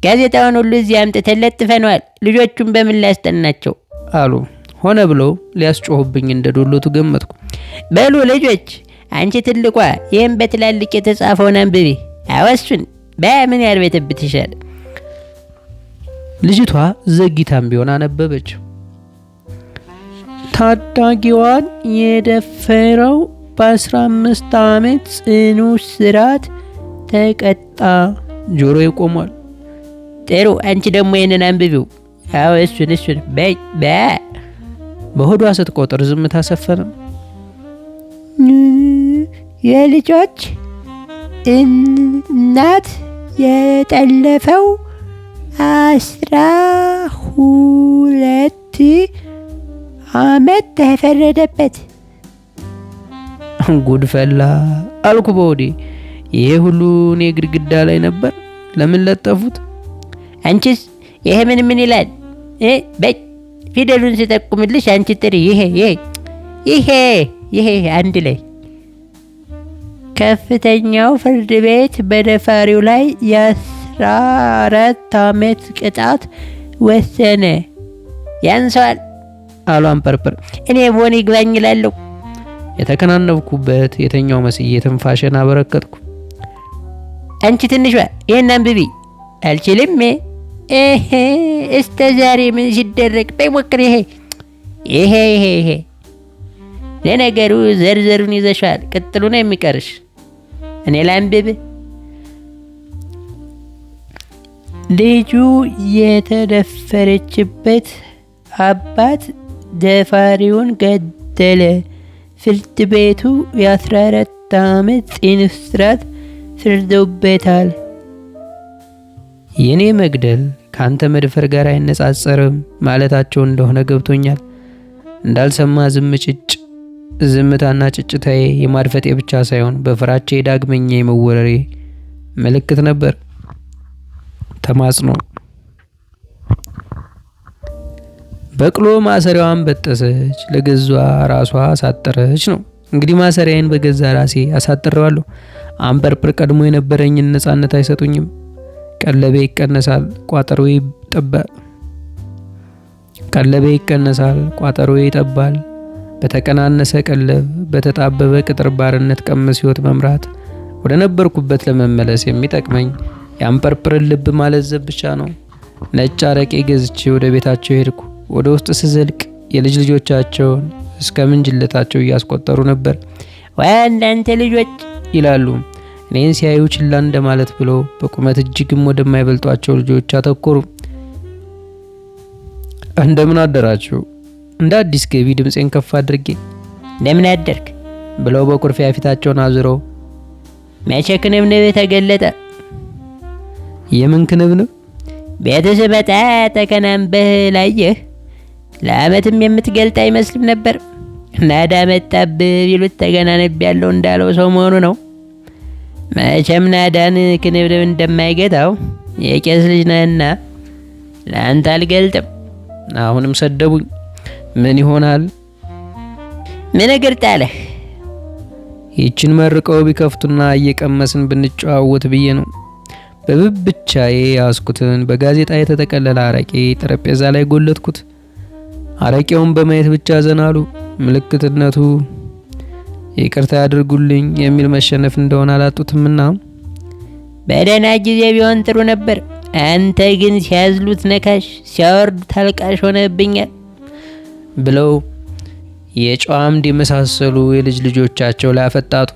ጋዜጣውን ሁሉ እዚህ አምጥተን ለጥፈነዋል። ልጆቹን በምን ላስጠናቸው አሉ። ሆነ ብሎ ሊያስጮሁብኝ እንደ ዶሎቱ ገመትኩ። በሉ ልጆች፣ አንቺ ትልቋ ይህም በትላልቅ የተጻፈውን አንብቢ። አወሱን በምን ያርበተብትሻል። ልጅቷ ዘግይታም ቢሆን አነበበች። ታዳጊዋን የደፈረው በ15 ዓመት ጽኑ እስራት ተቀጣ። ጆሮ ይቆማል። ጥሩ፣ አንቺ ደግሞ ይሄንን አንብቢው። አዎ እሱን በሆዷ ስትቆጥር ዝምታ ሰፈነ። የልጆች እናት የጠለፈው 12 ዓመት ተፈረደበት። ጉድፈላ አልኩ በወዴ። ይሄ ሁሉ እኔ ግድግዳ ላይ ነበር፣ ለምን ለጠፉት? አንቺስ ይሄ ምን ይላል? ፊደሉን ሲጠቁምልሽ አንቺ ጥሪ። ይሄ አንድ ላይ ከፍተኛው ፍርድ ቤት በደፋሪው ላይ የ14 ዓመት ቅጣት ወሰነ። ያንሰዋል አሉ አንፐርፐር። እኔ ቦኔ ይግባኝ እላለሁ። የተከናነብኩበት የተኛው መስዬ ትንፋሽን አበረከትኩ። አንቺ ትንሿ ይሄን አንብቢ። አልችልም። እስከ ዛሬ ምን ሲደረግ በሞክር። ይሄ ለነገሩ ዘርዘሩን ይዘሻል፣ ቅጥሉ ነው የሚቀርሽ። እኔ ላንብብ። ልጁ የተደፈረችበት አባት ደፋሪውን ገደለ። ፍርድ ቤቱ የ14 ዓመት ጽኑ እስራት ፍርዶበታል። የኔ መግደል ካንተ መድፈር ጋር አይነጻጸርም ማለታቸው እንደሆነ ገብቶኛል። እንዳልሰማ ዝምታና ጭጭታዬ የማድፈጤ ብቻ ሳይሆን በፍራቼ ዳግመኛ የመወረሬ ምልክት ነበር። ተማጽኖ በቅሎ ማሰሪያዋን በጠሰች፣ ለገዟ ራሷ አሳጠረች ነው። እንግዲህ ማሰሪያዬን በገዛ ራሴ አሳጥረዋለሁ። አንፐርፐር ቀድሞ የነበረኝን ነፃነት አይሰጡኝም። ቀለቤ ይቀነሳል፣ ቋጠሮዬ ይጠባል። በተቀናነሰ ቀለብ በተጣበበ ቅጥር ባርነት ቀመስ ሕይወት መምራት ወደ ነበርኩበት ለመመለስ የሚጠቅመኝ የአንፐርፐርን ልብ ማለዘብ ብቻ ነው። ነጭ አረቄ ገዝቼ ወደ ቤታቸው ሄድኩ። ወደ ውስጥ ስዘልቅ የልጅ ልጆቻቸውን እስከ ምንጅለታቸው እያስቆጠሩ ነበር። ወንዳንተ ልጆች ይላሉ። እኔን ሲያዩ ችላ እንደማለት ብሎ በቁመት እጅግም ወደማይበልጧቸው ልጆች አተኮሩ። እንደምን አደራችሁ? እንደ አዲስ ገቢ ድምፄን ከፍ አድርጌ እንደምን አደርክ ብለው በኩርፊያ ፊታቸውን አዙረው መቼ ክንብንብ ተገለጠ? የምን ክንብንብ? ቤተሰብ መጣ ተከናንበህ ላየህ ለአመትም የምትገልጥ አይመስልም ነበር። ናዳ መጣብህ ቢሉት ተገናንብ ያለው እንዳለው ሰው መሆኑ ነው። መቼም ናዳን ክንብንብ እንደማይገታው የቄስ ልጅ ነህና ለአንተ አልገልጥም። አሁንም ሰደቡኝ። ምን ይሆናል? ምን እግር ጣለህ? ይችን መርቀው ቢከፍቱና እየቀመስን ብንጨዋወት ብዬ ነው። በብቻዬ ያዝኩትን በጋዜጣ የተጠቀለለ አረቄ ጠረጴዛ ላይ ጎለጥኩት። አረቄውን በማየት ብቻ ዘናሉ። ምልክትነቱ ይቅርታ ያድርጉልኝ የሚል መሸነፍ እንደሆነ አላጡትምና በደህና ጊዜ ቢሆን ጥሩ ነበር። አንተ ግን ሲያዝሉት ነካሽ፣ ሲያወርዱት አልቃሽ ሆነብኛል ብለው የጨው አምድ የመሳሰሉ የልጅ ልጆቻቸው ላይ አፈጣጡ።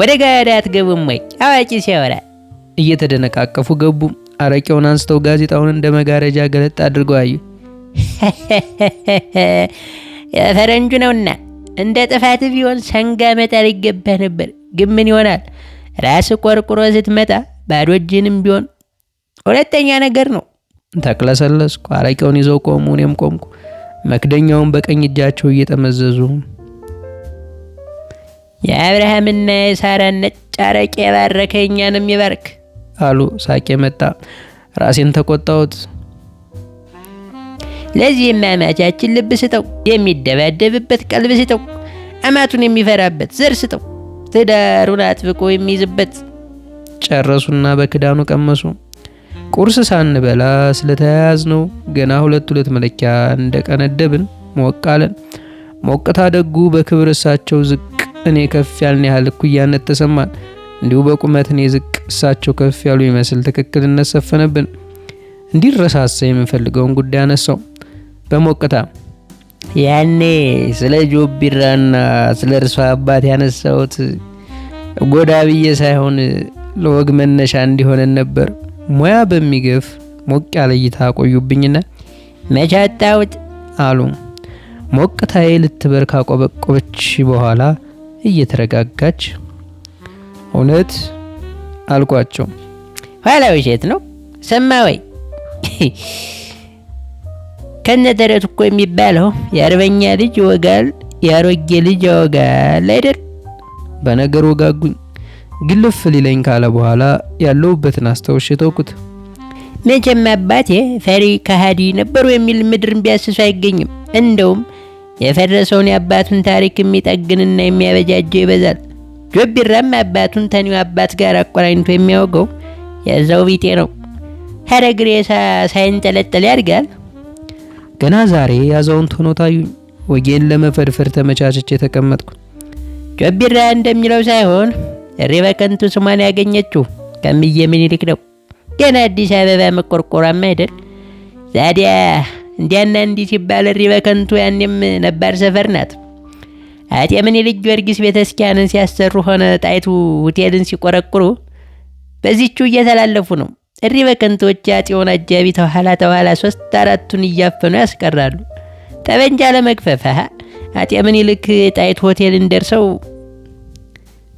ወደ ጋዳ አትገቡም ወይ? አዋቂ ሲያወራ እየተደነቃቀፉ ገቡ። አረቄውን አንስተው ጋዜጣውን እንደ መጋረጃ ገለጥ አድርገው አዩ። የፈረንጁ ነውና እንደ ጥፋት ቢሆን ሰንጋ መጣል ይገባ ነበር። ግን ምን ይሆናል ራስ ቆርቁሮ ስትመጣ ባዶ እጅንም ቢሆን ሁለተኛ ነገር ነው። ተቅለሰለስኩ። አረቄውን ይዘው ቆሙ፣ እኔም ቆምኩ። መክደኛውን በቀኝ እጃቸው እየጠመዘዙ የአብርሃምና የሳራን ነጭ አረቄ የባረከ እኛንም ይባርክ አሉ። ሳቄ መጣ። ራሴን ተቆጣሁት። ለዚህ አማቻችን ልብ ስጠው፣ የሚደባደብበት ቀልብ ስጠው፣ አማቱን የሚፈራበት ዘር ስጠው፣ ትዳሩን አጥብቆ የሚይዝበት። ጨረሱና በክዳኑ ቀመሱ። ቁርስ ሳንበላ ስለተያያዝ ነው ገና ሁለት መለኪያ እንደቀነደብን ሞቅ አለን። ሞቅታ ደጉ በክብር እሳቸው ዝቅ እኔ ከፍ ያልን ያህል እኩያነት ተሰማን። እንዲሁ በቁመት እኔ ዝቅ እሳቸው ከፍ ያሉ ይመስል ትክክልነት ሰፈነብን። እንዲረሳሳ የምፈልገውን ጉዳይ አነሳው በሞቅታ። ያኔ ስለ ጆቢራና ስለ እርሷ አባት ያነሳሁት ጎዳ ብዬ ሳይሆን ለወግ መነሻ እንዲሆነን ነበር። ሙያ በሚገፍ ሞቅ ያለ እይታ ቆዩብኝና መቻጣውት አሉ። ሞቅታዬ ልትበር ካቆበቆበች በኋላ እየተረጋጋች እውነት አልኳቸው። ኋላ ውሸት ነው ሰማ ወይ? ከነተረት እኮ የሚባለው የአርበኛ ልጅ ይወጋል፣ የአሮጌ ልጅ ያወጋል አይደል? በነገር ወጋጉኝ። ግልፍ ሊለኝ ካለ በኋላ ያለውበትን አስተውሼ ተውኩት። መቼም አባቴ ፈሪ ከሃዲ ነበሩ የሚል ምድርን ቢያስሱ አይገኝም። እንደውም የፈረሰውን የአባቱን ታሪክ የሚጠግንና የሚያበጃጀው ይበዛል። ጆቢራም አባቱን ተኒው አባት ጋር አቆራኝቶ የሚያወገው የዛው ቢጤ ነው። ሀረግ ሬሳ ሳይንጠለጠል ያድጋል። ገና ዛሬ አዛውንት ሆኖ ታዩኝ። ወጌን ለመፈድፈር ተመቻችቼ የተቀመጥኩ። ጆቢራ እንደሚለው ሳይሆን እሪ በከንቱ ስሟን ያገኘችው ከምዬ ምኒልክ ነው። ገና አዲስ አበባ መቆርቆሯም አይደል? ዛዲያ እንዲያና እንዲህ ሲባል እሪ በከንቱ ያኔም ነባር ሰፈር ናት። አጤ ምኒልክ ጊዮርጊስ ቤተክርስቲያንን ሲያሰሩ ሆነ ጣይቱ ሆቴልን ሲቆረቁሩ በዚህቹ እየተላለፉ ነው። እሪ በከንቶች አጤውን አጃቢ ተኋላ 3-4ቱን እያፈኑ ያስቀራሉ። ጠበንጃ ለመግፈፍ አጤ ምኒልክ ጣይቱ ሆቴልን ደርሰው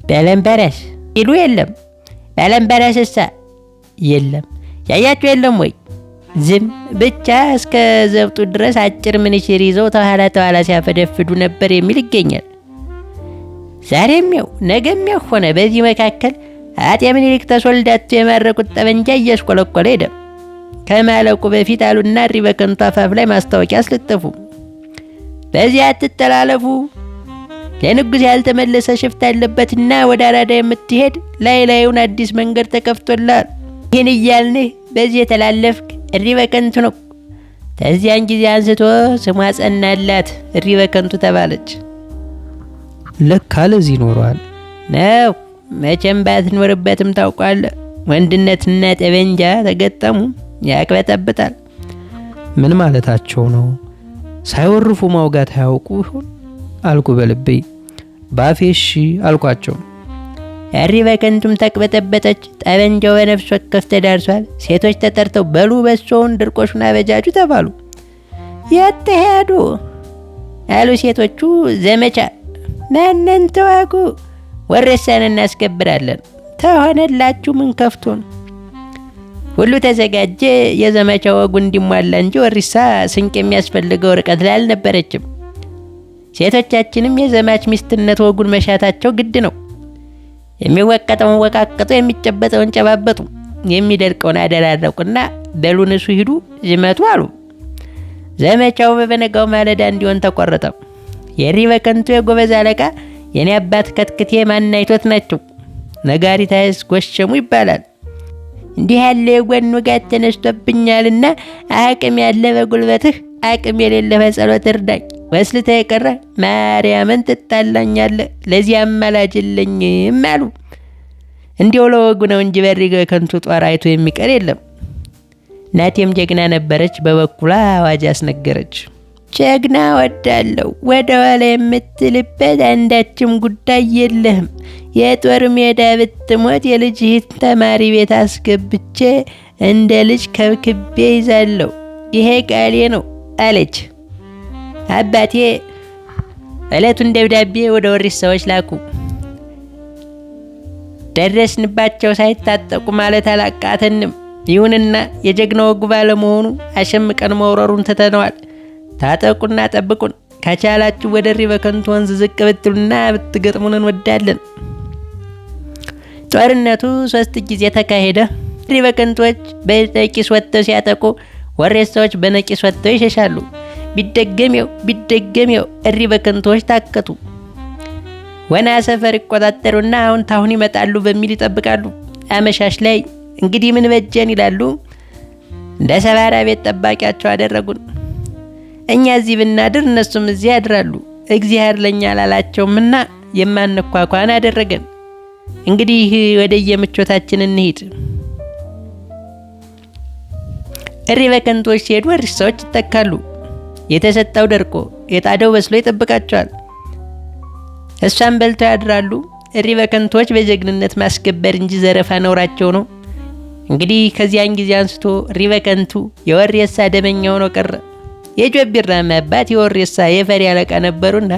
ባለምበራስ ይሉ የለም። ባለምበራስሳ የለም። ያያችሁ የለም ወይ? ዝም ብቻ እስከ ዘብጡ ድረስ አጭር ምንሽር ይዘው ተኋላ ሲያፈደፍዱ ነበር የሚል ይገኛል። ዛሬም ያው ነገም ያው ሆነ። በዚህ መካከል አጤ ምኒልክ ተሶልዳቱ የማረኩት ጠበንጃ እያሽቆለቆለ ሄደ። ከማለቁ በፊት አሉና እሪ በከንቱ አፋፍ ላይ ማስታወቂያ አስለጠፉ። በዚህ አትተላለፉ፣ ለንጉሥ ያልተመለሰ ሽፍታ ያለበትና ወደ አራዳ የምትሄድ ላዩን አዲስ መንገድ ተከፍቶላል። ይህን እያልንህ በዚህ የተላለፍክ እሪ በከንቱ ነው። ከዚያን ጊዜ አንስቶ ስሟ ጸናላት፣ እሪ በከንቱ ተባለች። ለካ ለዚህ ኖሯል ነው። መቼም ባትኖርበትም ታውቋለህ። ወንድነትና ጠበንጃ ተገጠሙ ያቅበጠብጣል። ምን ማለታቸው ነው? ሳይወርፉ ማውጋት አያውቁ ይሆን አልኩ በልቤ። ባፌ እሺ አልኳቸው። እሪ በከንቱም ተቅበጠበጠች። ጠበንጃው በነፍስ ወከፍ ተዳርሷል። ሴቶች ተጠርተው በሉ በሶውን ድርቆሹን አበጃጁ ተባሉ። ያተሄዱ አሉ ሴቶቹ። ዘመቻ ናነን ተዋጉ፣ ወረሳን እናስከብራለን። ተሆነላችሁ ምን ከፍቶን። ሁሉ ተዘጋጀ። የዘመቻው ወጉ እንዲሟላ እንጂ ወሪሳ ስንቅ የሚያስፈልገው ርቀት ላይ አልነበረችም። ሴቶቻችንም የዘማች ሚስትነት ወጉን መሻታቸው ግድ ነው። የሚወቀጠውን ወቃቀጡ፣ የሚጨበጠውን ጨባበጡ፣ የሚደርቀውን አደራረቁና በሉ ንሱ ሂዱ ዝመቱ አሉ። ዘመቻው በበነጋው ማለዳ እንዲሆን ተቆረጠ። የእሪ በከንቱ የጎበዝ አለቃ የኔ አባት ከትክቴ ማናይቶት ናቸው። ነጋሪት አያስጎሸሙ ይባላል። እንዲህ ያለ የጎን ውጋት ተነስቶብኛልና አቅም ያለ በጉልበትህ፣ አቅም የሌለ በጸሎት እርዳኝ። ወስልታ የቀረ ማርያምን ትጣላኛለህ፣ ለዚህ አማላጅ የለኝም አሉ። እንዲያው ለወጉ ነው እንጂ በሪ ከንቱ ጦር አይቶ የሚቀር የለም። እናቴም ጀግና ነበረች። በበኩሏ አዋጅ አስነገረች። ጀግና ወዳለው ወደ ኋላ የምትልበት አንዳችም ጉዳይ የለህም። የጦር ሜዳ ብትሞት የልጅህን ተማሪ ቤት አስገብቼ እንደ ልጅ ከብክቤ ይዛለሁ። ይሄ ቃሌ ነው አለች። አባቴ ዕለቱን ደብዳቤ ወደ ወሪሳዎች ላኩ። ደረስንባቸው ሳይታጠቁ ማለት አላቃተንም። ይሁንና የጀግና ወጉ ባለመሆኑ አሸምቀን መውረሩን ትተነዋል። ታጠቁና ጠብቁን። ከቻላችሁ ወደ ሪበከንቱ ወንዝ ዝቅ ብትሉና ብትገጥሙን እንወዳለን። ጦርነቱ 3 ጊዜ ተካሄደ። ሪበከንቶች በነቂስ ወጥተው ሲያጠቁ፣ ወሬሳዎች በነቂስ ወጥተው ይሸሻሉ። ቢደገሜው ሪበከንቶች ታከቱ። ወና ሰፈር ይቆጣጠሩና አሁን ታሁን ይመጣሉ በሚል ይጠብቃሉ። አመሻሽ ላይ እንግዲህ ምን በጀን ይላሉ። እንደ ሰባራ ቤት ጠባቂያቸው አደረጉን። እኛ እዚህ ብናድር እነሱም እዚህ ያድራሉ። እግዚአብሔር ለኛ ላላቸውምና የማንኳኳን አደረገን። እንግዲህ ወደ የምቾታችን እንሂድ። ሪበከንቶች ሲሄዱ ወሪሳዎች ይተካሉ። የተሰጠው ደርቆ የጣደው በስሎ ይጠብቃቸዋል። እሷን በልተው ያድራሉ። ሪበከንቶች በጀግንነት ማስከበር እንጂ ዘረፋ ነውራቸው ነው። እንግዲህ ከዚያን ጊዜ አንስቶ ሪበከንቱ የወሬሳ ደመኛ ሆኖ ቀረ። የጆቢራም አባት የወሬሳ የፈሪ አለቃ ነበሩና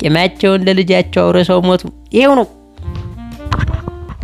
ቂማቸውን ለልጃቸው አውርሰው ሞቱ። ይሄው ነው።